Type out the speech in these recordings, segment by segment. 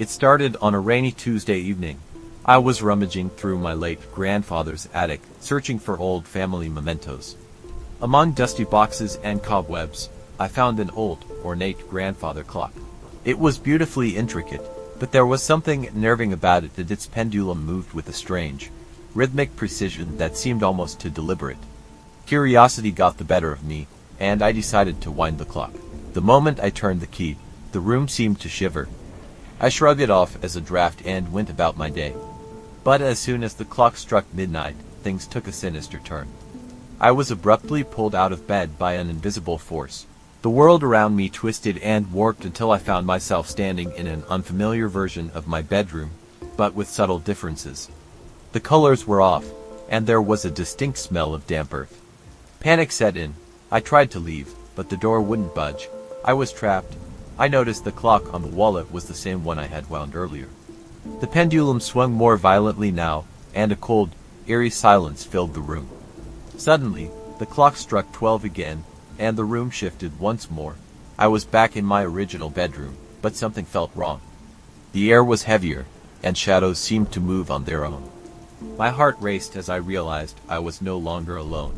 It started on a rainy Tuesday evening. I was rummaging through my late grandfather's attic, searching for old family mementos. Among dusty boxes and cobwebs, I found an old, ornate grandfather clock. It was beautifully intricate, but there was something unnerving about it that its pendulum moved with a strange, rhythmic precision that seemed almost too deliberate. Curiosity got the better of me, and I decided to wind the clock. The moment I turned the key, the room seemed to shiver. I shrugged it off as a draft and went about my day. But as soon as the clock struck midnight, things took a sinister turn. I was abruptly pulled out of bed by an invisible force. The world around me twisted and warped until I found myself standing in an unfamiliar version of my bedroom, but with subtle differences. The colors were off, and there was a distinct smell of damp earth. Panic set in. I tried to leave, but the door wouldn't budge. I was trapped. I noticed the clock on the wallet was the same one I had wound earlier. The pendulum swung more violently now, and a cold, eerie silence filled the room. Suddenly, the clock struck 12 again, and the room shifted once more. I was back in my original bedroom, but something felt wrong. The air was heavier, and shadows seemed to move on their own. My heart raced as I realized I was no longer alone.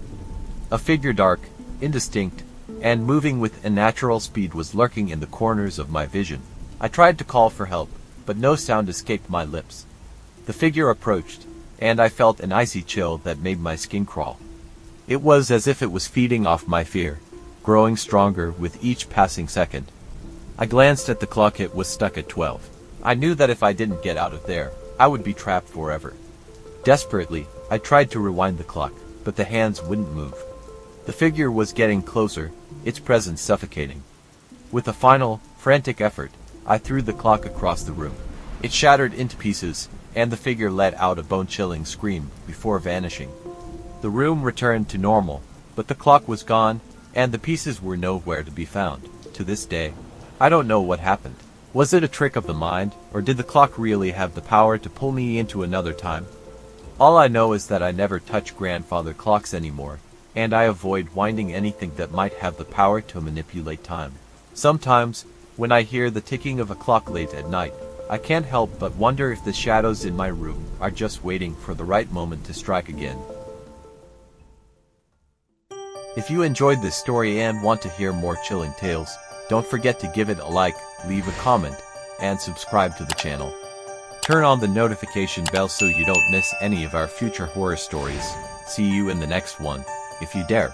A figure dark, indistinct, and moving with unnatural speed was lurking in the corners of my vision. I tried to call for help, but no sound escaped my lips. The figure approached, and I felt an icy chill that made my skin crawl. It was as if it was feeding off my fear, growing stronger with each passing second. I glanced at the clock. It was stuck at 12. I knew that if I didn't get out of there, I would be trapped forever. Desperately, I tried to rewind the clock, but the hands wouldn't move. The figure was getting closer, its presence suffocating. With a final, frantic effort, I threw the clock across the room. It shattered into pieces, and the figure let out a bone-chilling scream before vanishing. The room returned to normal, but the clock was gone, and the pieces were nowhere to be found. To this day, I don't know what happened. Was it a trick of the mind, or did the clock really have the power to pull me into another time? All I know is that I never touch grandfather clocks anymore, and I avoid winding anything that might have the power to manipulate time. Sometimes, when I hear the ticking of a clock late at night, I can't help but wonder if the shadows in my room are just waiting for the right moment to strike again. If you enjoyed this story and want to hear more chilling tales, don't forget to give it a like, leave a comment, and subscribe to the channel. Turn on the notification bell so you don't miss any of our future horror stories. See you in the next one, if you dare.